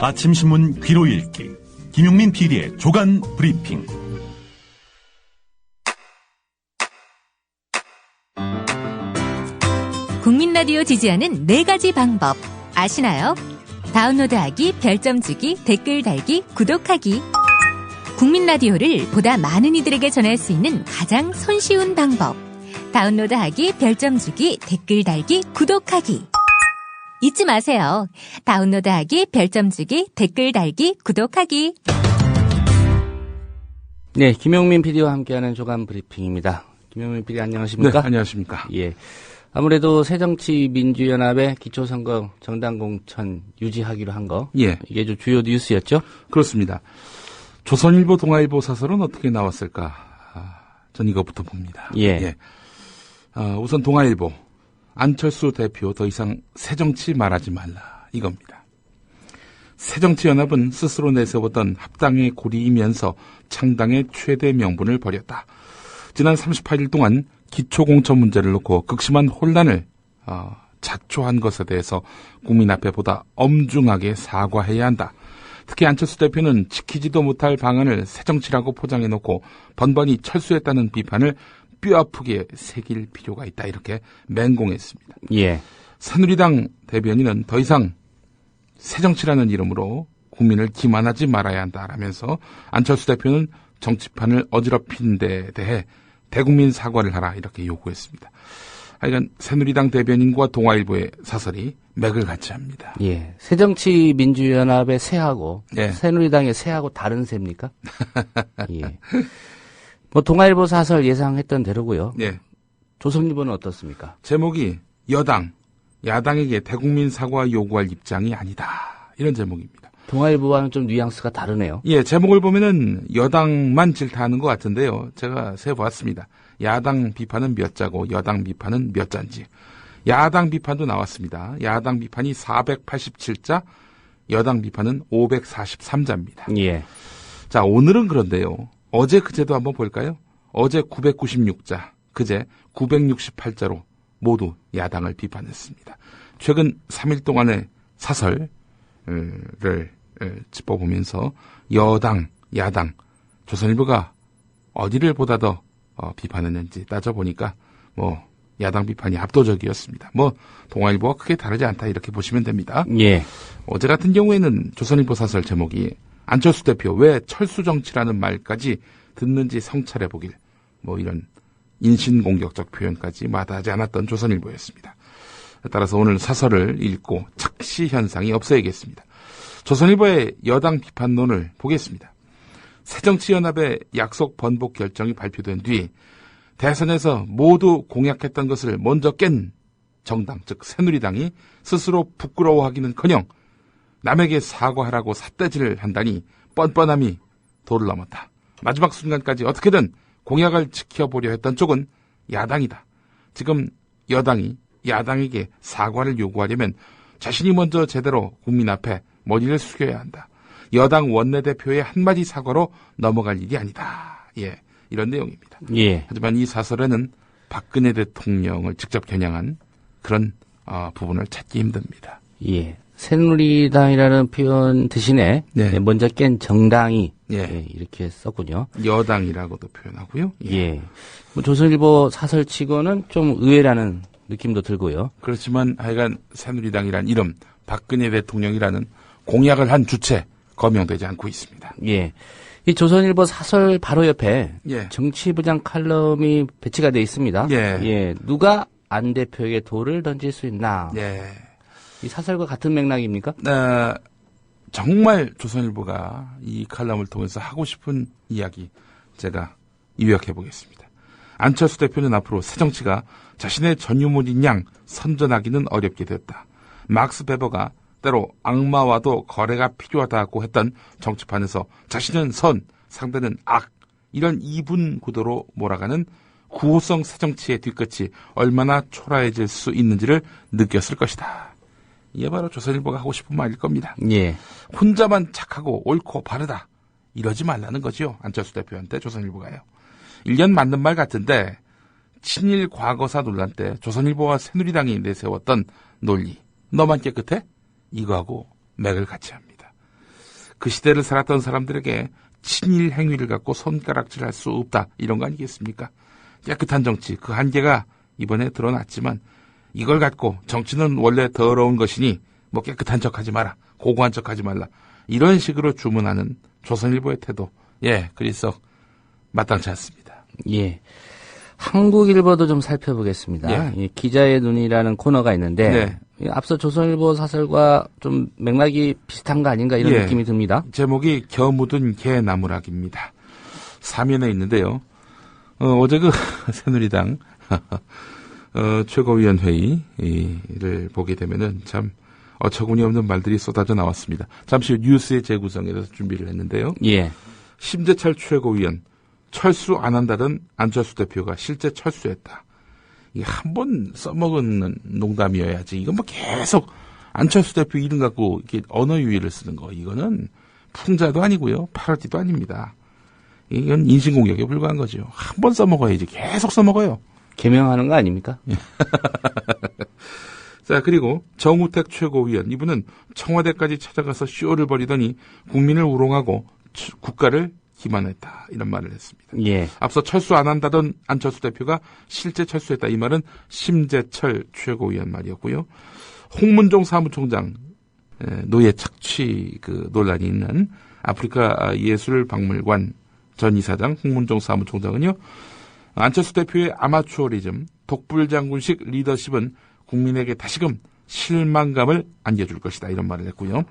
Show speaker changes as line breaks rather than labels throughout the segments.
아침 신문 귀로 읽기 김용민 PD의 조간 브리핑.
국민 라디오 지지하는 4가지 방법 아시나요? 다운로드하기, 별점 주기, 댓글 달기, 구독하기. 국민 라디오를 보다 많은 이들에게 전할 수 있는 가장 손쉬운 방법. 다운로드하기, 별점 주기, 댓글 달기, 구독하기. 잊지 마세요. 다운로드하기, 별점 주기, 댓글 달기, 구독하기.
네, 김용민 PD와 함께하는 조간 브리핑입니다. 김용민 PD 안녕하십니까?
네, 안녕하십니까?
예. 아무래도 새정치민주연합의 기초선거 정당 공천 유지하기로 한 거.
예.
이게 좀 주요 뉴스였죠?
그렇습니다. 조선일보, 동아일보 사설은 어떻게 나왔을까? 전 이것부터 봅니다.
예.
우선 동아일보. 안철수 대표 더 이상 새정치 말하지 말라. 이겁니다. 새정치연합은 스스로 내세웠던 합당의 고리이면서 창당의 최대 명분을 벌였다. 지난 38일 동안 기초공천 문제를 놓고 극심한 혼란을 자초한 것에 대해서 국민 앞에 보다 엄중하게 사과해야 한다. 특히 안철수 대표는 지키지도 못할 방안을 새정치라고 포장해놓고 번번이 철수했다는 비판을 뼈아프게 새길 필요가 있다. 이렇게 맹공했습니다.
예.
새누리당 대변인은 더 이상 새정치라는 이름으로 국민을 기만하지 말아야 한다라면서 안철수 대표는 정치판을 어지럽힌 데 대해 대국민 사과를 하라 이렇게 요구했습니다. 하여간 새누리당 대변인과 동아일보의 사설이 맥을 같이 합니다.
예. 새정치민주연합의 새하고
예.
새누리당의 새하고 다른 새입니까? 예. 뭐 동아일보 사설 예상했던 대로고요.
예.
조선일보는 어떻습니까?
제목이 여당, 야당에게 대국민 사과 요구할 입장이 아니다. 이런 제목입니다.
동아일보와는 좀 뉘앙스가 다르네요.
예, 제목을 보면은 여당만 질타하는 것 같은데요. 제가 세보았습니다. 야당 비판은 몇 자고 여당 비판은 몇 자인지. 야당 비판도 나왔습니다. 야당 비판이 487자, 여당 비판은 543자입니다.
예.
자, 오늘은 그런데요. 어제 그제도 한번 볼까요? 어제 996자, 그제 968자로 모두 야당을 비판했습니다. 최근 3일 동안의 사설을 짚어보면서 여당, 야당, 조선일보가 어디를 보다 더 비판했는지 따져보니까 야당 비판이 압도적이었습니다. 동아일보와 크게 다르지 않다 이렇게 보시면 됩니다.
예.
어제 같은 경우에는 조선일보 사설 제목이 안철수 대표 왜 철수 정치라는 말까지 듣는지 성찰해보길 이런 인신공격적 표현까지 마다하지 않았던 조선일보였습니다. 따라서 오늘 사설을 읽고 착시 현상이 없어야겠습니다. 조선일보의 여당 비판론을 보겠습니다. 새정치연합의 약속 번복 결정이 발표된 뒤 대선에서 모두 공약했던 것을 먼저 깬 정당, 즉 새누리당이 스스로 부끄러워하기는커녕 남에게 사과하라고 삿대질을 한다니 뻔뻔함이 도를 넘었다. 마지막 순간까지 어떻게든 공약을 지켜보려 했던 쪽은 야당이다. 지금 여당이 야당에게 사과를 요구하려면 자신이 먼저 제대로 국민 앞에 머리를 숙여야 한다. 여당 원내대표의 한마디 사과로 넘어갈 일이 아니다. 예, 이런 내용입니다.
예.
하지만 이 사설에는 박근혜 대통령을 직접 겨냥한 그런 부분을 찾기 힘듭니다.
예. 새누리당이라는 표현 대신에
네.
먼저 깬 정당이
예.
이렇게 썼군요.
여당이라고도 표현하고요.
예. 조선일보 사설치고는 좀 의외라는 느낌도 들고요.
그렇지만 하여간 새누리당이란 이름, 박근혜 대통령이라는 공약을 한 주체 거명되지 않고 있습니다.
예. 이 조선일보 사설 바로 옆에
예.
정치부장 칼럼이 배치가 돼 있습니다.
예.
예. 누가 안 대표에게 돌을 던질 수 있나?
예.
이 사설과 같은 맥락입니까?
정말 조선일보가 이 칼럼을 통해서 하고 싶은 이야기 제가 요약해 보겠습니다. 안철수 대표는 앞으로 새정치가 자신의 전유물인 양 선전하기는 어렵게 됐다. 막스 베버가 때로 악마와도 거래가 필요하다고 했던 정치판에서 자신은 선, 상대는 악, 이런 이분 구도로 몰아가는 구호성 새정치의 뒤끝이 얼마나 초라해질 수 있는지를 느꼈을 것이다. 이게 바로 조선일보가 하고 싶은 말일 겁니다.
예.
혼자만 착하고 옳고 바르다. 이러지 말라는 거죠. 안철수 대표한테 조선일보가요. 1년 맞는 말 같은데 친일 과거사 논란 때 조선일보와 새누리당이 내세웠던 논리 너만 깨끗해? 이거하고 맥을 같이 합니다. 그 시대를 살았던 사람들에게 친일 행위를 갖고 손가락질할 수 없다. 이런 거 아니겠습니까? 깨끗한 정치, 그 한계가 이번에 드러났지만 이걸 갖고 정치는 원래 더러운 것이니 뭐 깨끗한 척하지 마라. 고고한 척하지 말라. 이런 식으로 주문하는 조선일보의 태도. 예, 그리 썩 마땅치 않습니다.
예. 한국일보도 좀 살펴보겠습니다.
예.
이 기자의 눈이라는 코너가 있는데 앞서 조선일보 사설과 좀 맥락이 비슷한 거 아닌가 이런 느낌이 듭니다.
제목이 겨 묻은 개나무락입니다. 3면에 있는데요. 어제 그 새누리당 최고위원회의를 보게 되면은 참 어처구니 없는 말들이 쏟아져 나왔습니다. 잠시 후 뉴스의 재구성에 대해서 준비를 했는데요.
예.
심재철 최고위원 철수 안 한다던 안철수 대표가 실제 철수했다. 이게 한 번 써먹은 농담이어야지. 이건 뭐 계속 안철수 대표 이름 갖고 이렇게 언어 유희를 쓰는 거. 이거는 풍자도 아니고요. 패러디도 아닙니다. 이건 인신공격에 불과한 거죠. 한 번 써먹어야지. 계속 써먹어요.
개명하는 거 아닙니까?
자, 그리고 정우택 최고위원. 이분은 청와대까지 찾아가서 쇼를 벌이더니 국민을 우롱하고 국가를 기만했다. 이런 말을 했습니다.
예.
앞서 철수 안 한다던 안철수 대표가 실제 철수했다. 이 말은 심재철 최고위원 말이었고요. 홍문종 사무총장 노예 착취 그 논란이 있는 아프리카 예술박물관 전 이사장 홍문종 사무총장은요. 안철수 대표의 아마추어리즘, 독불장군식 리더십은 국민에게 다시금 실망감을 안겨줄 것이다. 이런 말을 했고요.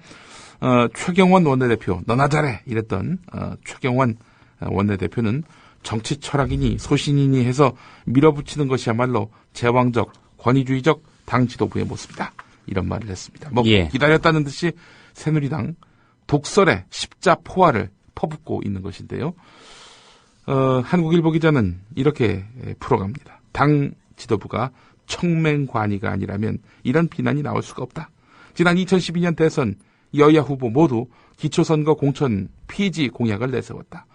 최경원 원내대표 너나 잘해 이랬던 최경원 원내대표는 정치 철학이니 소신이니 해서 밀어붙이는 것이야말로 제왕적 권위주의적 당 지도부의 모습이다. 이런 말을 했습니다. 뭐 기다렸다는 듯이 새누리당 독설의 십자포화를 퍼붓고 있는 것인데요. 한국일보 기자는 이렇게 풀어갑니다. 당 지도부가 청맹관이가 아니라면 이런 비난이 나올 수가 없다. 지난 2012년 대선 여야 후보 모두 기초선거 공천 폐지 공약을 내세웠다.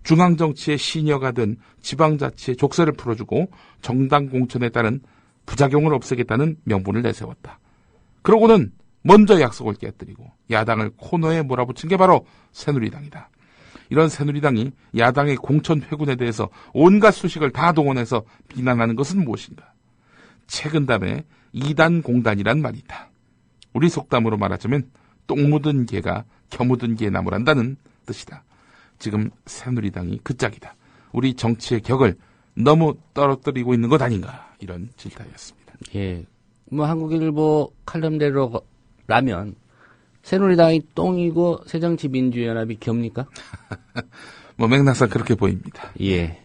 중앙정치의 시녀가 된 지방자치의 족쇄를 풀어주고 정당 공천에 따른 부작용을 없애겠다는 명분을 내세웠다. 그러고는 먼저 약속을 깨뜨리고 야당을 코너에 몰아붙인 게 바로 새누리당이다. 이런 새누리당이 야당의 공천 회군에 대해서 온갖 수식을 다 동원해서 비난하는 것은 무엇인가? 최근담에 이단공단이란 말이 있다. 우리 속담으로 말하자면 똥 묻은 개가 겨 묻은 개 나무란다는 뜻이다. 지금 새누리당이 그 짝이다. 우리 정치의 격을 너무 떨어뜨리고 있는 것 아닌가 이런 질타였습니다.
예, 뭐 한국일보 칼럼대로라면 새누리당이 똥이고 새정치민주연합이 겹니까?
뭐 맥락상 그렇게 보입니다.
예,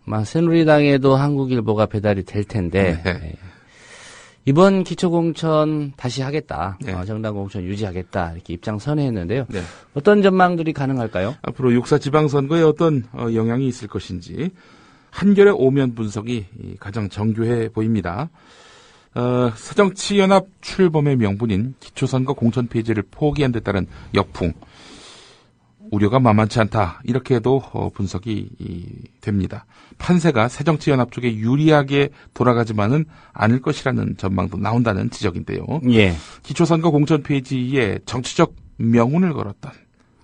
막 새누리당에도 한국일보가 배달이 될 텐데. 예. 이번 기초공천 다시 하겠다. 정당공천 유지하겠다. 이렇게 입장 선회했는데요. 어떤 전망들이 가능할까요?
앞으로 6.4 지방선거에 어떤 영향이 있을 것인지 한겨레 오면 분석이 가장 정교해 보입니다. 새정치연합 출범의 명분인 기초선거 공천 폐지를 포기한 데 따른 역풍. 우려가 만만치 않다. 이렇게도 분석이 됩니다. 판세가 새정치연합 쪽에 유리하게 돌아가지만은 않을 것이라는 전망도 나온다는 지적인데요.
예.
기초선거 공천 폐지에 정치적 명운을 걸었던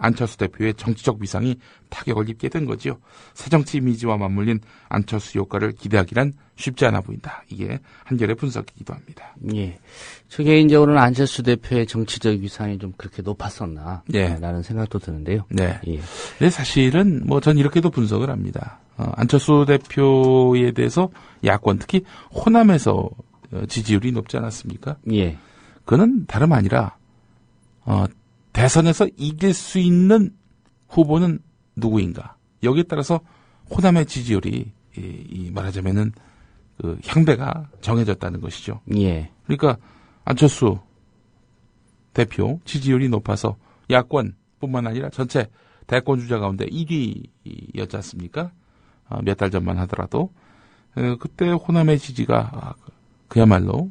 안철수 대표의 정치적 위상이 타격을 입게 된 거죠. 새정치 이미지와 맞물린 안철수 효과를 기대하기란 쉽지 않아 보인다. 이게 한겨레 분석이기도 합니다.
예. 저 개인적으로는 안철수 대표의 정치적 위상이 좀 그렇게 높았었나 라는 생각도 드는데요.
네.
예.
근데 사실은 뭐 전 이렇게도 분석을 합니다. 안철수 대표에 대해서 야권 특히 호남에서 지지율이 높지 않았습니까?
예.
그는 다름 아니라 대선에서 이길 수 있는 후보는 누구인가? 여기에 따라서 호남의 지지율이 말하자면은 그 향배가 정해졌다는 것이죠.
예.
그러니까 안철수 대표 지지율이 높아서 야권뿐만 아니라 전체 대권 주자 가운데 1위였지 않습니까? 몇 달 전만 하더라도 그때 호남의 지지가 그야말로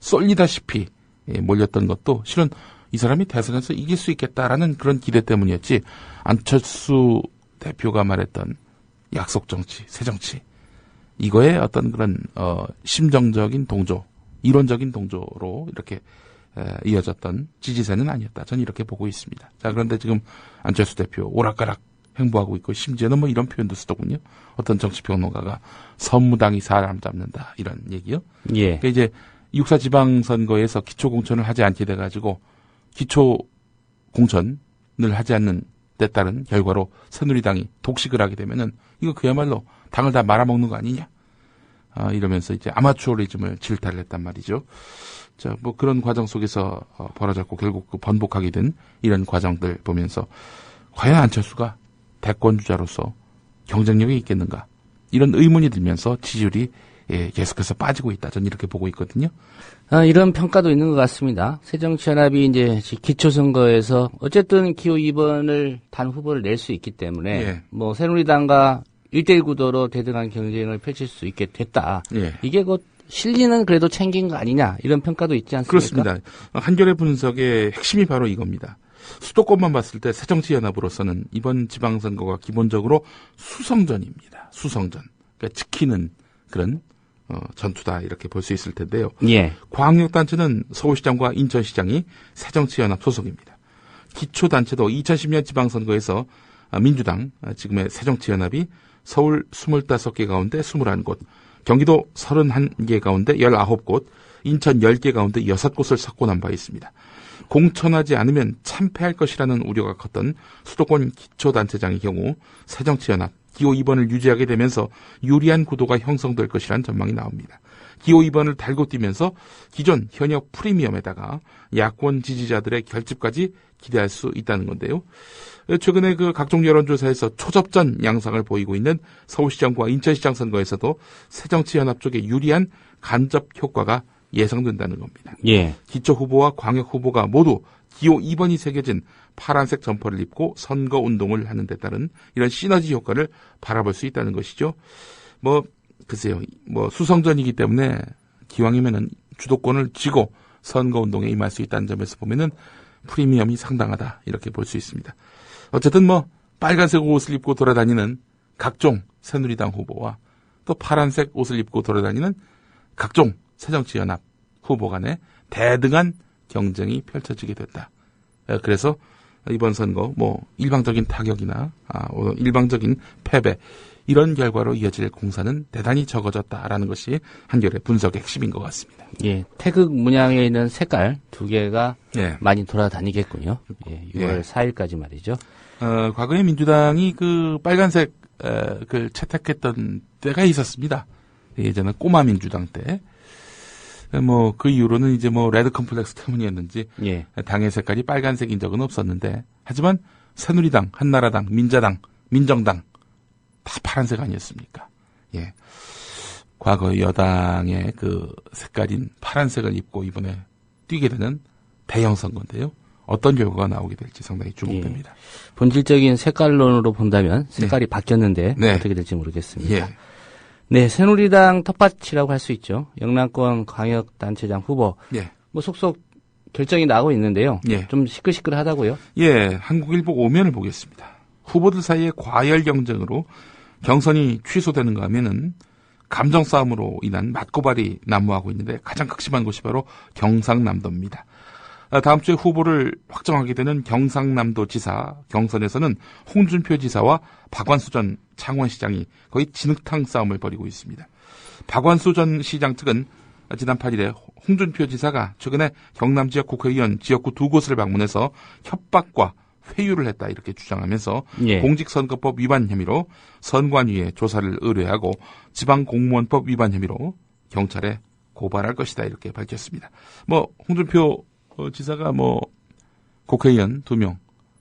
쏠리다시피 몰렸던 것도 실은 이 사람이 대선에서 이길 수 있겠다라는 그런 기대 때문이었지. 안철수 대표가 말했던 약속 정치, 새 정치 이거에 어떤 그런 심정적인 동조, 이론적인 동조로 이렇게 이어졌던 지지세는 아니었다. 저는 이렇게 보고 있습니다. 자, 그런데 지금 안철수 대표 오락가락 행보하고 있고 심지어는 뭐 이런 표현도 쓰더군요. 어떤 정치평론가가 선무당이 사람 잡는다 이런 얘기요.
예.
그러니까 이제 6.4 지방선거에서 기초공천을 하지 않게 돼가지고 기초공천을 하지 않는 데 따른 결과로 새누리당이 독식을 하게 되면은 이거 그야말로 당을 다 말아먹는 거 아니냐? 이러면서 이제 아마추어리즘을 질타를 했단 말이죠. 자, 뭐 그런 과정 속에서 벌어졌고 결국 그 번복하게 된 이런 과정들 보면서 과연 안철수가 대권 주자로서 경쟁력이 있겠는가? 이런 의문이 들면서 지지율이 계속해서 빠지고 있다. 저는 이렇게 보고 있거든요.
이런 평가도 있는 것 같습니다. 새정치연합이 이제 기초선거에서 어쨌든 기호 2번을 단 후보를 낼 수 있기 때문에
예.
뭐 새누리당과 1대1 구도로 대등한 경쟁을 펼칠 수 있게 됐다.
예.
이게 곧 실리는 그래도 챙긴 거 아니냐 이런 평가도 있지 않습니까?
그렇습니다. 한겨레 분석의 핵심이 바로 이겁니다. 수도권만 봤을 때 새정치연합으로서는 이번 지방선거가 기본적으로 수성전입니다. 수성전. 그러니까 지키는 그런 전투다 이렇게 볼 수 있을 텐데요.
예.
광역단체는 서울시장과 인천시장이 새정치연합 소속입니다. 기초단체도 2010년 지방선거에서 민주당, 지금의 새정치연합이 서울 25개 가운데 21곳, 경기도 31개 가운데 19곳, 인천 10개 가운데 6곳을 석권한 바 있습니다. 공천하지 않으면 참패할 것이라는 우려가 컸던 수도권 기초단체장의 경우 새정치연합 기호 2번을 유지하게 되면서 유리한 구도가 형성될 것이라는 전망이 나옵니다. 기호 2번을 달고 뛰면서 기존 현역 프리미엄에다가 야권 지지자들의 결집까지 기대할 수 있다는 건데요. 최근에 그 각종 여론조사에서 초접전 양상을 보이고 있는 서울시장과 인천시장 선거에서도 새정치연합 쪽에 유리한 간접 효과가 예상된다는 겁니다.
예.
기초 후보와 광역 후보가 모두 기호 2번이 새겨진 파란색 점퍼를 입고 선거 운동을 하는 데 따른 이런 시너지 효과를 바라볼 수 있다는 것이죠. 글쎄요. 수성전이기 때문에 기왕이면은 주도권을 쥐고 선거 운동에 임할 수 있다는 점에서 보면은 프리미엄이 상당하다. 이렇게 볼 수 있습니다. 어쨌든 빨간색 옷을 입고 돌아다니는 각종 새누리당 후보와 또 파란색 옷을 입고 돌아다니는 각종 새정치연합 후보 간의 대등한 경쟁이 펼쳐지게 됐다. 그래서 이번 선거 일방적인 타격이나 일방적인 패배 이런 결과로 이어질 공사는 대단히 적어졌다라는 것이 한겨레 분석의 핵심인 것 같습니다.
예, 태극 문양에 있는 색깔 2개가
예.
많이 돌아다니겠군요. 예, 6월
예.
4일까지 말이죠.
과거에 민주당이 그 빨간색 그 채택했던 때가 있었습니다. 예전에 꼬마 민주당 때. 그 이후로는 이제 레드 컴플렉스 때문이었는지
예.
당의 색깔이 빨간색인 적은 없었는데 하지만 새누리당, 한나라당, 민자당, 민정당 다 파란색 아니었습니까? 예. 과거 여당의 그 색깔인 파란색을 입고 이번에 뛰게 되는 대형 선거인데요. 어떤 결과가 나오게 될지 상당히 주목됩니다.
예. 본질적인 색깔론으로 본다면 색깔이 바뀌었는데
네.
어떻게 될지 모르겠습니다.
예.
네, 새누리당 텃밭이라고 할 수 있죠. 영남권 광역단체장 후보.
예.
속속 결정이 나오고 있는데요.
예.
좀 시끌시끌하다고요?
예, 한국일보 5면을 보겠습니다. 후보들 사이의 과열 경쟁으로 경선이 취소되는가 하면은 감정 싸움으로 인한 맞고발이 난무하고 있는데 가장 극심한 곳이 바로 경상남도입니다. 다음 주에 후보를 확정하게 되는 경상남도 지사 경선에서는 홍준표 지사와 박완수 전 창원시장이 거의 진흙탕 싸움을 벌이고 있습니다. 박완수 전 시장 측은 지난 8일에 홍준표 지사가 최근에 경남 지역 국회의원 지역구 2곳을 방문해서 협박과 회유를 했다 이렇게 주장하면서
예.
공직선거법 위반 혐의로 선관위에 조사를 의뢰하고 지방공무원법 위반 혐의로 경찰에 고발할 것이다 이렇게 밝혔습니다. 홍준표 지사가 국회의원 2명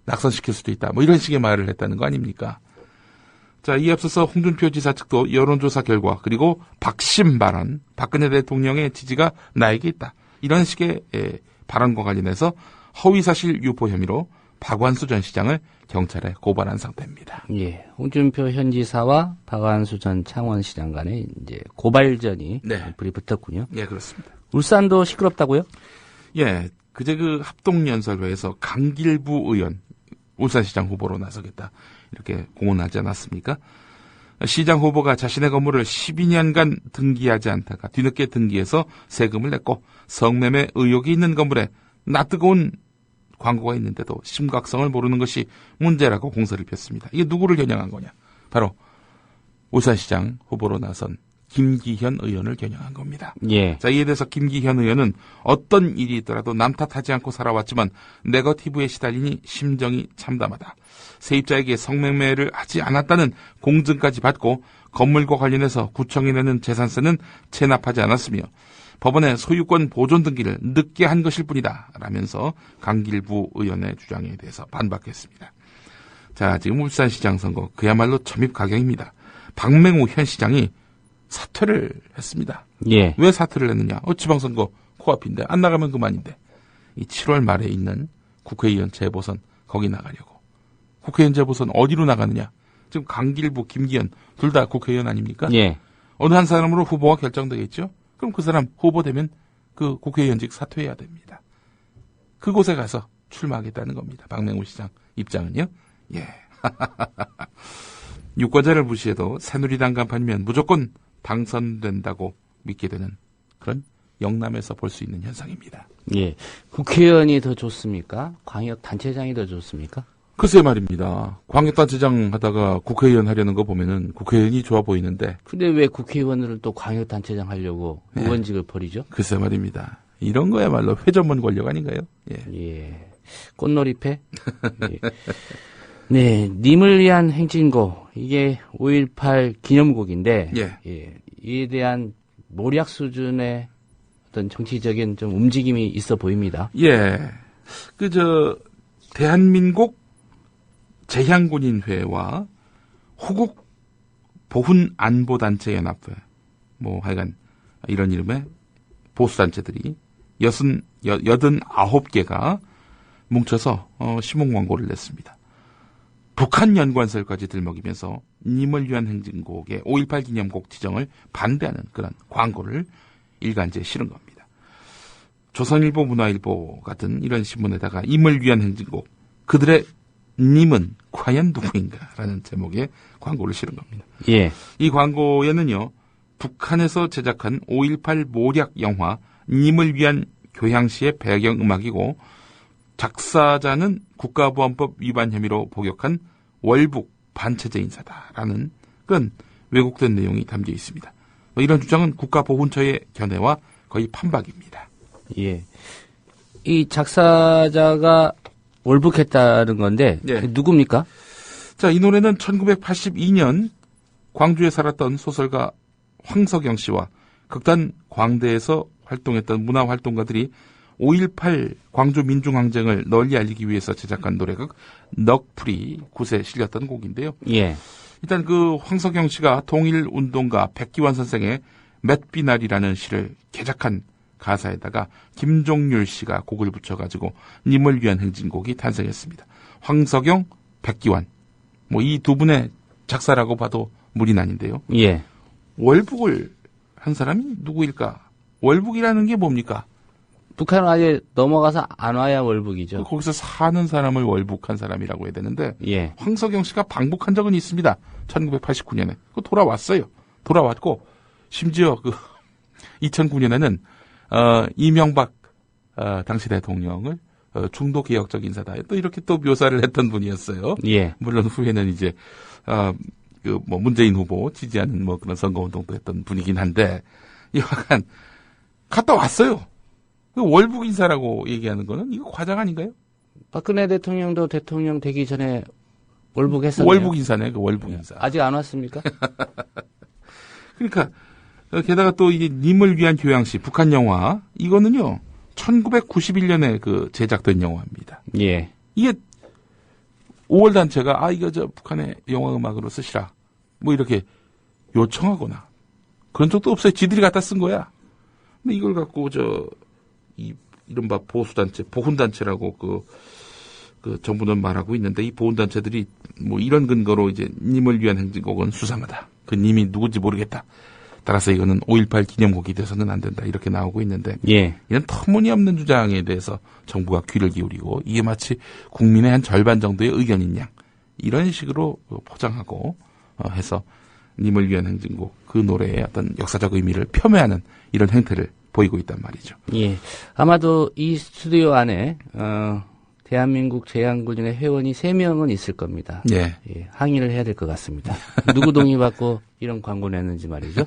낙선시킬 수도 있다 이런 식의 말을 했다는 거 아닙니까? 자, 이에 앞서서 홍준표 지사 측도 여론조사 결과 그리고 박심 발언, 박근혜 대통령의 지지가 나에게 있다 이런 식의 발언과 관련해서 허위사실 유포 혐의로 박완수 전 시장을 경찰에 고발한 상태입니다.
예, 홍준표 현 지사와 박완수 전 창원시장 간에 이제 고발전이
네.
불이 붙었군요.
예, 그렇습니다.
울산도 시끄럽다고요?
예, 그제 그 합동연설회에서 강길부 의원 울산시장 후보로 나서겠다 이렇게 공언하지 않았습니까? 시장 후보가 자신의 건물을 12년간 등기하지 않다가 뒤늦게 등기해서 세금을 냈고 성매매 의혹이 있는 건물에 낯뜨거운 광고가 있는데도 심각성을 모르는 것이 문제라고 공세를 폈습니다. 이게 누구를 겨냥한 거냐? 바로 울산시장 후보로 나선 김기현 의원을 겨냥한 겁니다.
예.
자, 이에 대해서 김기현 의원은 어떤 일이 있더라도 남 탓하지 않고 살아왔지만 네거티브에 시달리니 심정이 참담하다. 세입자에게 성매매를 하지 않았다는 공증까지 받고 건물과 관련해서 구청이 내는 재산세는 체납하지 않았으며 법원의 소유권 보존 등기를 늦게 한 것일 뿐이다 라면서 강길부 의원의 주장에 대해서 반박했습니다. 자, 지금 울산시장 선거 그야말로 점입가경입니다. 박맹우 현 시장이 사퇴를 했습니다.
예.
왜 사퇴를 했느냐? 지방선거 코앞인데 안 나가면 그만인데 이 7월 말에 있는 국회의원 재보선 거기 나가려고. 국회의원 재보선 어디로 나가느냐? 지금 강길부, 김기현 둘 다 국회의원 아닙니까?
예.
어느 한 사람으로 후보가 결정되겠죠? 그럼 그 사람 후보되면 그 국회의원직 사퇴해야 됩니다. 그곳에 가서 출마하겠다는 겁니다. 박맹우 시장 입장은요. 예. 유권자를 무시해도 새누리당 간판이면 무조건 당선된다고 믿게 되는 그런 영남에서 볼 수 있는 현상입니다.
예. 국회의원이 더 좋습니까? 광역단체장이 더 좋습니까?
글쎄 말입니다. 광역단체장 하다가 국회의원 하려는 거 보면은 국회의원이 좋아 보이는데.
근데 왜 국회의원을 또 광역단체장 하려고 의원직을 버리죠?
글쎄 말입니다. 이런 거야말로 회전문 권력 아닌가요? 예.
예. 꽃놀이패? 예. 네, 님을 위한 행진곡. 이게 5.18 기념곡인데,
예.
예. 이에 대한 모략 수준의 어떤 정치적인 좀 움직임이 있어 보입니다.
예. 대한민국 재향군인회와 호국 보훈안보단체연합회, 하여간 이런 이름의 보수단체들이 89개가 뭉쳐서 시문 광고를 냈습니다. 북한 연관설까지 들먹이면서 님을 위한 행진곡의 5.18 기념곡 지정을 반대하는 그런 광고를 일간지에 실은 겁니다. 조선일보, 문화일보 같은 이런 신문에다가 님을 위한 행진곡, 그들의 님은 과연 누구인가라는 제목의 광고를 실은 겁니다.
예.
이 광고에는요, 북한에서 제작한 5.18 모략 영화 님을 위한 교향시의 배경음악이고 작사자는 국가보안법 위반 혐의로 복역한 월북 반체제 인사다라는 그런 왜곡된 내용이 담겨 있습니다. 이런 주장은 국가보훈처의 견해와 거의 판박입니다.
예. 이 작사자가 월북했다는 건데
예.
누굽니까?
자, 이 노래는 1982년 광주에 살았던 소설가 황석영 씨와 극단 광대에서 활동했던 문화활동가들이 5.18 광주 민중항쟁을 널리 알리기 위해서 제작한 노래극 넋풀이 굿에 실렸던 곡인데요.
예.
일단 그 황석영 씨가 통일운동가 백기환 선생의 맷비날이라는 시를 개작한 가사에다가 김종률 씨가 곡을 붙여가지고 님을 위한 행진곡이 탄생했습니다. 황석영, 백기환 이 두 분의 작사라고 봐도 무리는 아닌데요.
예.
월북을 한 사람이 누구일까? 월북이라는 게 뭡니까?
북한을 아예 넘어가서 안 와야 월북이죠.
거기서 사는 사람을 월북한 사람이라고 해야 되는데
예.
황석영 씨가 방북한 적은 있습니다. 1989년에. 돌아왔어요. 돌아왔고 심지어 2009년에는 이명박 당시 대통령을 중도 개혁적 인사다. 또 이렇게 또 묘사를 했던 분이었어요.
예.
물론 후에는 이제 문재인 후보 지지하는 그런 선거 운동도 했던 분이긴 한데 약간 갔다 왔어요. 월북 인사라고 얘기하는 거는 이거 과장 아닌가요?
박근혜 대통령도 대통령 되기 전에 월북했었네요.
월북 인사네, 월북 인사.
아직 안 왔습니까?
그러니까 게다가 또 이 님을 위한 교향시 북한 영화 이거는요 1991년에 제작된 영화입니다.
예.
이게 5월 단체가 이거 북한의 영화 음악으로 쓰시라 이렇게 요청하거나 그런 적도 없어요. 지들이 갖다 쓴 거야. 근데 이걸 갖고 이른바 보수단체, 보훈단체라고 정부는 말하고 있는데 이 보훈단체들이 이런 근거로 이제 님을 위한 행진곡은 수상하다. 그 님이 누군지 모르겠다. 따라서 이거는 5.18 기념곡이 돼서는 안 된다. 이렇게 나오고 있는데
예.
이런 터무니없는 주장에 대해서 정부가 귀를 기울이고 이게 마치 국민의 한 절반 정도의 의견인 양 이런 식으로 포장하고 해서 님을 위한 행진곡 그 노래의 어떤 역사적 의미를 폄훼하는 이런 행태를 보이고 있단 말이죠.
예. 아마도 이 스튜디오 안에 대한민국 제향군인의 회원이 3명은 있을 겁니다.
예.
예, 항의를 해야 될 것 같습니다. 누구 동의받고 이런 광고 냈는지 말이죠.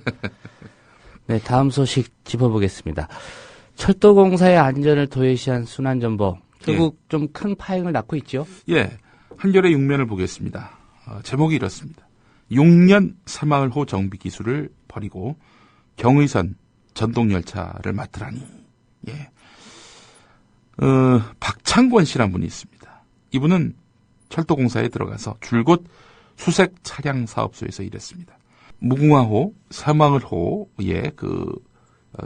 네, 다음 소식 짚어보겠습니다. 철도공사의 안전을 도외시한 순환전보 결국 좀 큰 파행을 낳고 있죠.
예, 한겨레 6면을 보겠습니다. 제목이 이렇습니다. 6년 새마을호 정비 기술을 버리고 경의선 전동열차를 맡으라니. 예. 박창권 씨란 분이 있습니다. 이분은 철도공사에 들어가서 줄곧 수색 차량 사업소에서 일했습니다. 무궁화호, 새마을호의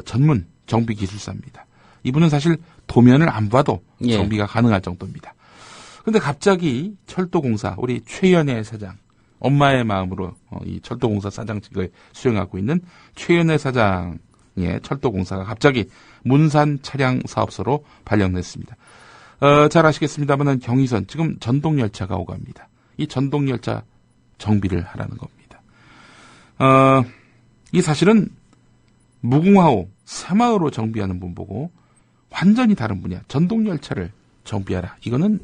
전문 정비 기술사입니다. 이분은 사실 도면을 안 봐도 정비가 가능할 정도입니다. 근데 갑자기 철도공사, 우리 최연애 사장, 엄마의 마음으로 이 철도공사 사장직을 수행하고 있는 최연애 사장의 철도공사가 갑자기 문산 차량 사업소로 발령됐습니다. 잘 아시겠습니다만은 경의선, 지금 전동열차가 오갑니다. 이 전동열차 정비를 하라는 겁니다. 이 사실은 무궁화호, 새마을호 정비하는 분 보고 완전히 다른 분이야. 전동열차를 정비하라. 이거는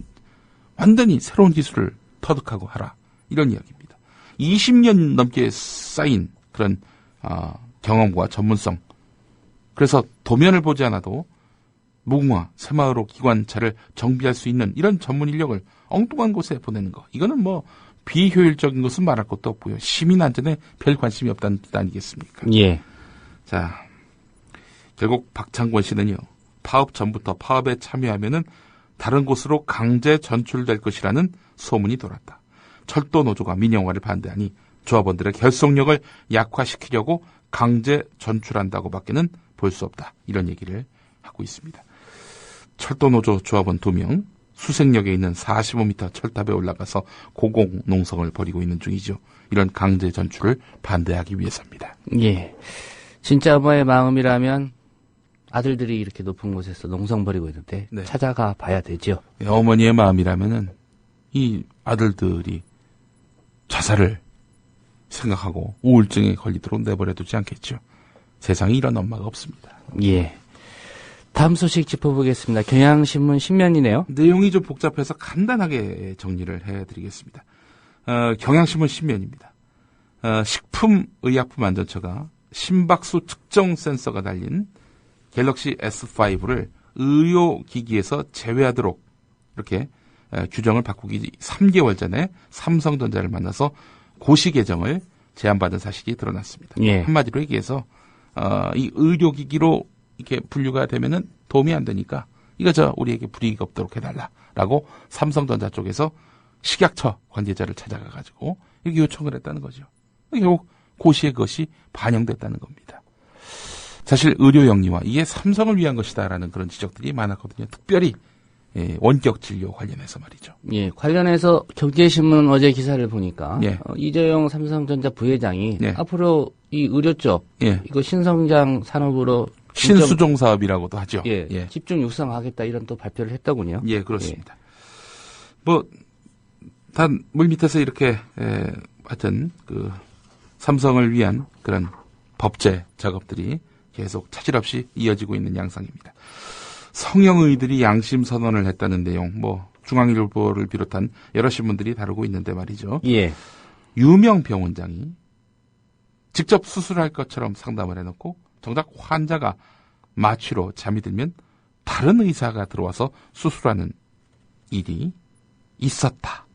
완전히 새로운 기술을 터득하고 하라. 이런 이야기입니다. 20년 넘게 쌓인 그런 경험과 전문성. 그래서 도면을 보지 않아도 무궁화, 새마을호 기관차를 정비할 수 있는 이런 전문 인력을 엉뚱한 곳에 보내는 거. 이거는 뭐 비효율적인 것은 말할 것도 없고요. 시민 안전에 별 관심이 없다는 뜻 아니겠습니까?
예.
자, 결국 박창권 씨는요. 파업 전부터 파업에 참여하면은 다른 곳으로 강제 전출될 것이라는 소문이 돌았다. 철도 노조가 민영화를 반대하니 조합원들의 결속력을 약화시키려고 강제 전출한다고 밖에는 볼 수 없다. 이런 얘기를 하고 있습니다. 철도 노조 조합원 2명, 수색역에 있는 45m 철탑에 올라가서 고공 농성을 벌이고 있는 중이죠. 이런 강제 전출을 반대하기 위해서입니다.
예. 진짜 엄마의 마음이라면 아들들이 이렇게 높은 곳에서 농성 벌이고 있는데 찾아가 봐야 되죠.
어머니의 마음이라면은 이 아들들이 자살을 생각하고 우울증에 걸리도록 내버려두지 않겠죠. 세상에 이런 엄마가 없습니다.
예. 다음 소식 짚어보겠습니다. 경향신문 10면이네요.
내용이 좀 복잡해서 간단하게 정리를 해드리겠습니다. 경향신문 10면입니다. 식품의약품안전처가 심박수 측정 센서가 달린 갤럭시 S5를 의료기기에서 제외하도록 이렇게 규정을 바꾸기 3개월 전에 삼성전자를 만나서 고시 개정을 제안받은 사실이 드러났습니다.
예.
한마디로 얘기해서 이 의료기기로 이렇게 분류가 되면은 도움이 안 되니까 이거 우리에게 불이익이 없도록 해달라라고 삼성전자 쪽에서 식약처 관계자를 찾아가가지고 이렇게 요청을 했다는 거죠. 결국 고시에 그것이 반영됐다는 겁니다. 사실 의료 영리화 이게 삼성을 위한 것이다라는 그런 지적들이 많았거든요. 특별히 원격 진료 관련해서 말이죠.
예, 관련해서 경제신문 어제 기사를 보니까 이재용 삼성전자 부회장이 앞으로 이 의료 쪽 이거 신성장 산업으로
신수종 사업이라고도 하죠.
집중 육성하겠다 이런 또 발표를 했더군요.
예, 그렇습니다. 단 물 밑에서 이렇게 하여튼 삼성을 위한 그런 법제 작업들이 계속 차질 없이 이어지고 있는 양상입니다. 성형의들이 양심 선언을 했다는 내용, 중앙일보를 비롯한 여러 신문들이 다루고 있는데 말이죠.
예.
유명 병원장이 직접 수술할 것처럼 상담을 해놓고 정작 환자가 마취로 잠이 들면 다른 의사가 들어와서 수술하는 일이 있었다.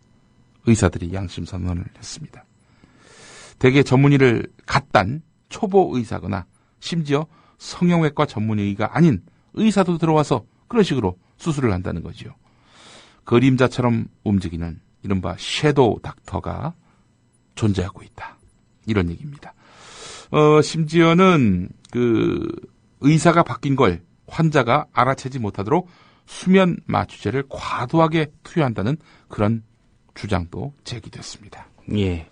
의사들이 양심 선언을 했습니다. 대개 전문의를 갓딴 초보 의사거나 심지어 성형외과 전문의가 아닌 의사도 들어와서 그런 식으로 수술을 한다는 거죠. 그림자처럼 움직이는 이른바 섀도우 닥터가 존재하고 있다. 이런 얘기입니다. 심지어는 의사가 바뀐 걸 환자가 알아채지 못하도록 수면 마취제를 과도하게 투여한다는 그런 주장도 제기됐습니다.
예.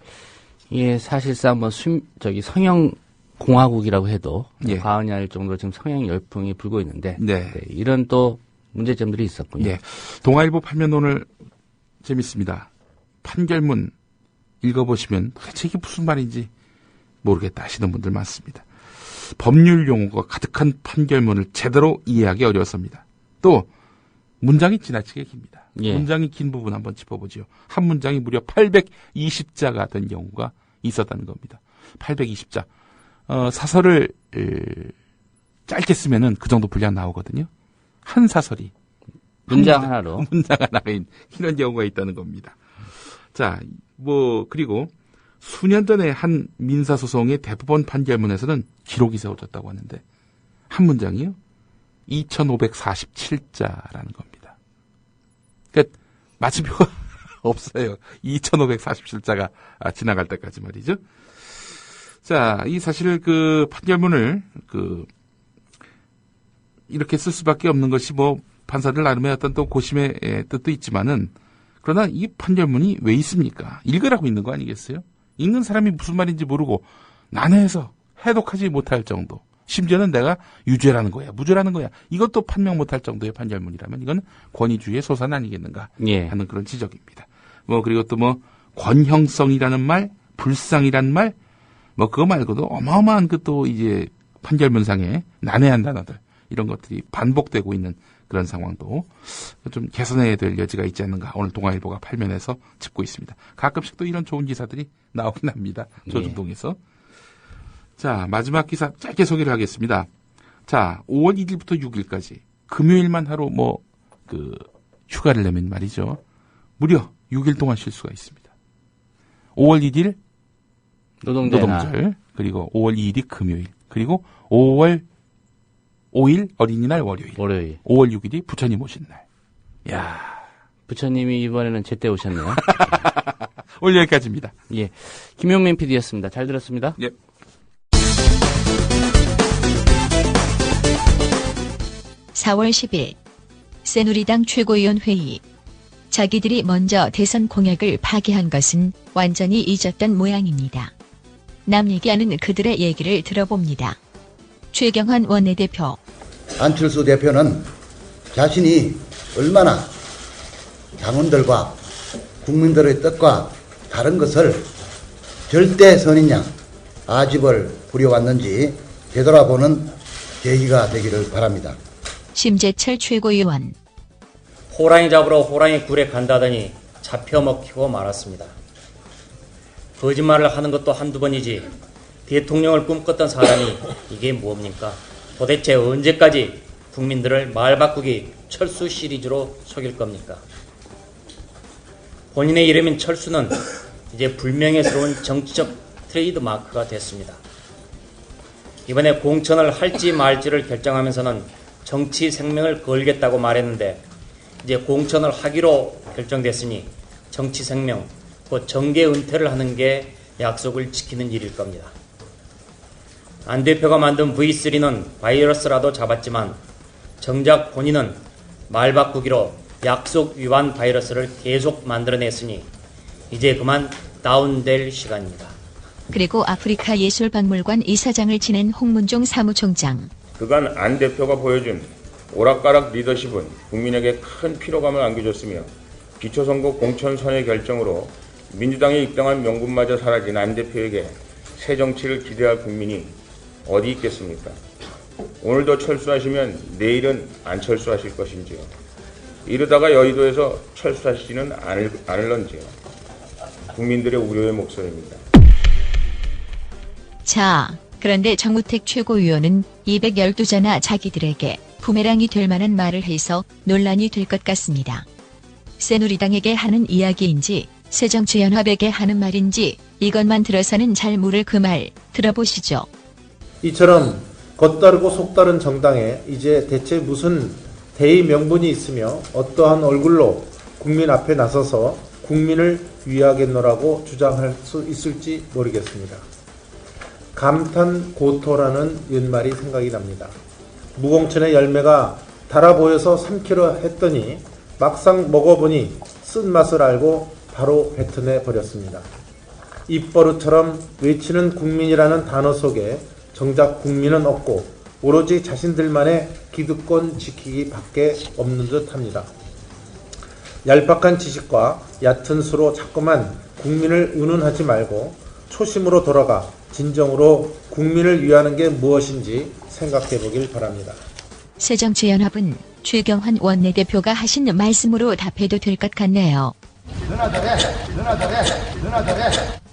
예, 사실상 성형 공화국이라고 해도 과언이 아닐 정도로 지금 성형 열풍이 불고 있는데 이런 또 문제점들이 있었군요.
동아일보 판면 오늘 재밌습니다. 판결문 읽어보시면 도대체 이게 무슨 말인지 모르겠다 하시는 분들 많습니다. 법률 용어가 가득한 판결문을 제대로 이해하기 어려웠습니다. 또 문장이 지나치게 깁니다.
예.
문장이 긴 부분 한번 짚어보죠. 한 문장이 무려 820자가 된 경우가 있었다는 겁니다. 820자. 사설을 짧게 쓰면은 그 정도 분량 나오거든요. 한 사설이
문장 하나로.
문장 하나인 이런 경우가 있다는 겁니다. 자, 그리고 수년 전에 한 민사소송의 대법원 판결문에서는 기록이 세워졌다고 하는데 한 문장이요? 2547자라는 겁니다. 그러니까 마침표가 없어요. 2547자가 지나갈 때까지 말이죠. 자, 이 사실 그 판결문을 이렇게 쓸 수밖에 없는 것이 판사들 나름의 어떤 또 고심의 뜻도 있지만은 그러나 이 판결문이 왜 있습니까? 읽으라고 있는 거 아니겠어요? 읽는 사람이 무슨 말인지 모르고 난해해서 해독하지 못할 정도. 심지어는 내가 유죄라는 거야, 무죄라는 거야. 이것도 판명 못할 정도의 판결문이라면 이건 권위주의의 소산 아니겠는가 하는 그런 지적입니다. 그리고 또 권형성이라는 말, 불상이라는 말, 그거 말고도 어마어마한 또 이제 판결문상에 난해한 단어들 이런 것들이 반복되고 있는 그런 상황도 좀 개선해야 될 여지가 있지 않는가. 오늘 동아일보가 8면에서 짚고 있습니다. 가끔씩 또 이런 좋은 기사들이 나오긴 합니다. 조중동에서. 자, 마지막 기사 짧게 소개를 하겠습니다. 자, 5월 1일부터 6일까지 금요일만 하루 휴가를 내면 말이죠. 무려 6일 동안 쉴 수가 있습니다. 5월 1일 노동절, 그리고 5월 2일이 금요일, 그리고 5월 5일 어린이날 월요일. 5월 6일이 부처님 오신 날. 야,
부처님이 이번에는 제때 오셨네요.
오늘 여기까지입니다.
예. 김용민 PD였습니다. 잘 들었습니다.
예.
(4월 10일) 새누리당 최고위원 회의. 자기들이 먼저 대선 공약을 파기한 것은 완전히 잊었던 모양입니다. 남 얘기하는 그들의 얘기를 들어봅니다. 최경환 원내대표.
안철수 대표는 자신이 얼마나 당원들과 국민들의 뜻과 다른 것을 절대 선인양 아집을 부려왔는지 되돌아보는 계기가 되기를 바랍니다.
심재철 최고위원.
호랑이 잡으러 호랑이 굴에 간다더니 잡혀 먹히고 말았습니다. 거짓말을 하는 것도 한두 번이지 대통령을 꿈꿨던 사람이 이게 뭡니까? 도대체 언제까지 국민들을 말 바꾸기 철수 시리즈로 속일 겁니까? 본인의 이름인 철수는 이제 불명예스러운 정치적 트레이드 마크가 됐습니다. 이번에 공천을 할지 말지를 결정하면서는 정치 생명을 걸겠다고 말했는데 이제 공천을 하기로 결정됐으니 정치 생명, 곧 정계 은퇴를 하는 게 약속을 지키는 일일 겁니다. 안 대표가 만든 V3는 바이러스라도 잡았지만 정작 본인은 말 바꾸기로 약속 위반 바이러스를 계속 만들어냈으니 이제 그만 다운될 시간입니다.
그리고 아프리카 예술박물관 이사장을 지낸 홍문종 사무총장.
그간 안 대표가 보여준 오락가락 리더십은 국민에게 큰 피로감을 안겨줬으며 기초선거 공천 선의 결정으로 민주당에 입당한 명분마저 사라진 안 대표에게 새 정치를 기대할 국민이 어디 있겠습니까? 오늘도 철수하시면 내일은 안 철수하실 것인지요. 이러다가 여의도에서 철수하시지는 않을런지요. 국민들의 우려의 목소리입니다.
자, 그런데 정우택 최고위원은 212자나 자기들에게 부메랑이 될 만한 말을 해서 논란이 될 것 같습니다. 새누리당에게 하는 이야기인지 새정치연합에게 하는 말인지 이것만 들어서는 잘 모를 그 말 들어보시죠.
이처럼 겉다르고 속다른 정당에 이제 대체 무슨 대의 명분이 있으며 어떠한 얼굴로 국민 앞에 나서서 국민을 위하겠노라고 주장할 수 있을지 모르겠습니다. 감탄고토라는 옛말이 생각이 납니다. 무공천의 열매가 달아 보여서 삼키려 했더니 막상 먹어보니 쓴맛을 알고 바로 뱉어내 버렸습니다. 입버릇처럼 외치는 국민이라는 단어 속에 정작 국민은 없고 오로지 자신들만의 기득권 지키기 밖에 없는 듯 합니다. 얄팍한 지식과 얕은 수로 자꾸만 국민을 운운하지 말고 초심으로 돌아가 진정으로 국민을 위하는 게 무엇인지 생각해 보길 바랍니다.
새정치연합은 최경환 원내대표가 하신 말씀으로 답해도 될 것 같네요.
너나 잘해.